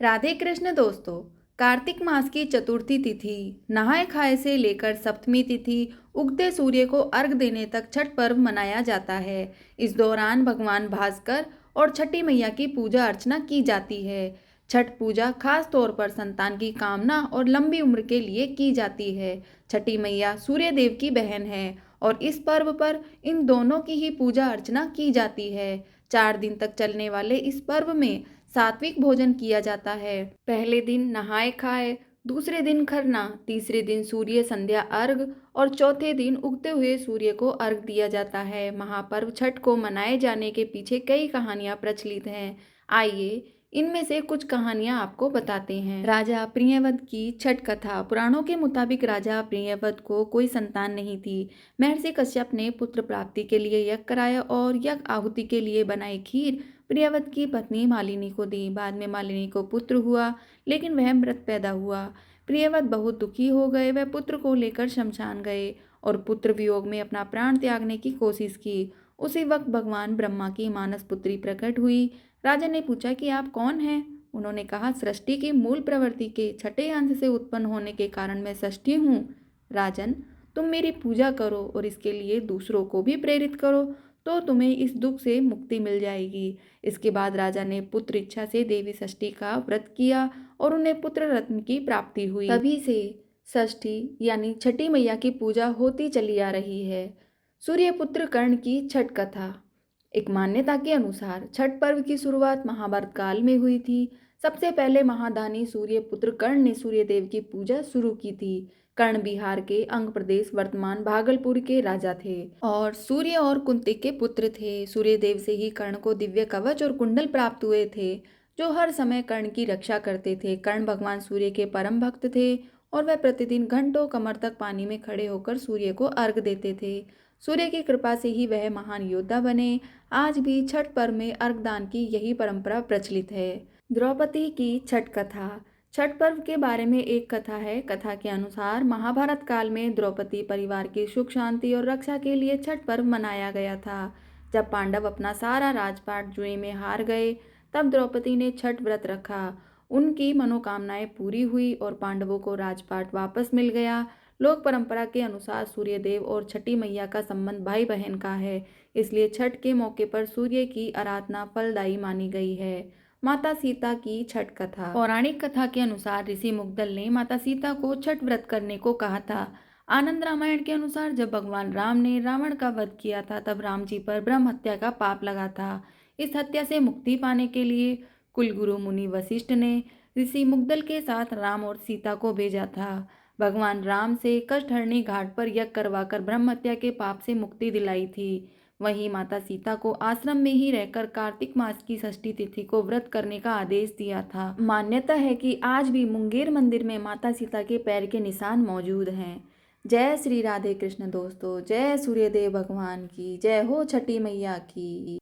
राधे कृष्ण दोस्तों। कार्तिक मास की चतुर्थी तिथि नहाय खाए से लेकर सप्तमी तिथि उगते सूर्य को अर्घ देने तक छठ पर्व मनाया जाता है। इस दौरान भगवान भास्कर और छठी मैया की पूजा अर्चना की जाती है। छठ पूजा खास तौर पर संतान की कामना और लंबी उम्र के लिए की जाती है। छठी मैया सूर्य देव की बहन है और इस पर्व पर इन दोनों की ही पूजा अर्चना की जाती है। 4 दिन तक चलने वाले इस पर्व में सात्विक भोजन किया जाता है। पहले दिन नहाए खाए, दूसरे दिन खरना, तीसरे दिन सूर्य संध्या अर्घ और चौथे दिन उगते हुए सूर्य को अर्घ दिया जाता है। महापर्व छठ को मनाए जाने के पीछे कई कहानियां प्रचलित हैं। आइए इनमें से कुछ कहानियां आपको बताते हैं। राजा प्रियव्रत की छठ कथा। पुराणों के मुताबिक राजा प्रियव्रत को कोई संतान नहीं थी। महर्षि कश्यप ने पुत्र प्राप्ति के लिए यज्ञ कराया और यज्ञ आहुति के लिए बनाई खीर प्रियव्रत की पत्नी मालिनी को दी। बाद में मालिनी को पुत्र हुआ, लेकिन वह मृत पैदा हुआ। प्रियव्रत बहुत दुखी हो गए। वह पुत्र को लेकर शमशान गए और पुत्र वियोग में अपना प्राण त्यागने की कोशिश की। उसी वक्त भगवान ब्रह्मा की मानस पुत्री प्रकट हुई। राजा ने पूछा कि आप कौन हैं? उन्होंने कहा, सृष्टि की मूल प्रवृत्ति के छठे अंश से उत्पन्न होने के कारण मैं सृष्टि हूँ। राजन, तुम मेरी पूजा करो और इसके लिए दूसरों को भी प्रेरित करो, तो तुम्हें इस दुख से मुक्ति मिल जाएगी। इसके बाद राजा ने पुत्र इच्छा से देवी षष्ठी का व्रत किया और उन्हें पुत्र रत्न की प्राप्ति हुई। तभी से षष्ठी यानी छठी मैया की पूजा होती चली आ रही है। सूर्यपुत्र कर्ण की छठ कथा। एक मान्यता के अनुसार छठ पर्व की शुरुआत महाभारत काल में हुई थी। सबसे पहले महादानी सूर्यपुत्र कर्ण ने सूर्यदेव की पूजा शुरू की थी। कर्ण बिहार के अंग प्रदेश वर्तमान भागलपुर के राजा थे और सूर्य और कुंती के पुत्र थे। सूर्यदेव से ही कर्ण को दिव्य कवच और कुंडल प्राप्त हुए थे, जो हर समय कर्ण की रक्षा करते थे। कर्ण भगवान सूर्य के परम भक्त थे और वह प्रतिदिन घंटों कमर तक पानी में खड़े होकर सूर्य को अर्घ देते थे। सूर्य की कृपा से ही वह महान योद्धा बने। आज भी छठ पर्व में अर्घदान की यही परंपरा प्रचलित है। द्रौपदी की छठ कथा। छठ पर्व के बारे में एक कथा है। कथा के अनुसार महाभारत काल में द्रौपदी परिवार की सुख शांति और रक्षा के लिए छठ पर्व मनाया गया था। जब पांडव अपना सारा राजपाट जुए में हार गए, तब द्रौपदी ने छठ व्रत रखा। उनकी मनोकामनाएं पूरी हुई और पांडवों को राजपाट वापस मिल गया। लोक परंपरा के अनुसार सूर्यदेव और छठी मैया का संबंध भाई बहन का है, इसलिए छठ के मौके पर सूर्य की आराधना फलदायी मानी गई है। माता सीता की छठ कथा। पौराणिक कथा के अनुसार ऋषि मुग्दल ने माता सीता को छठ व्रत करने को कहा था। आनंद रामायण के अनुसार जब भगवान राम ने रावण का वध किया था, तब राम जी पर ब्रह्म हत्या का पाप लगा था। इस हत्या से मुक्ति पाने के लिए कुलगुरु मुनि वशिष्ठ ने ऋषि मुग्दल के साथ राम और सीता को भेजा था। भगवान राम से कष्टहरणी घाट पर यज्ञ करवाकर ब्रह्म हत्या के पाप से मुक्ति दिलाई थी। वहीं माता सीता को आश्रम में ही रहकर कार्तिक मास की षष्ठी तिथि को व्रत करने का आदेश दिया था। मान्यता है कि आज भी मुंगेर मंदिर में माता सीता के पैर के निशान मौजूद हैं। जय श्री राधे कृष्ण दोस्तों। जय सूर्यदेव भगवान की जय हो, छठी मैया की।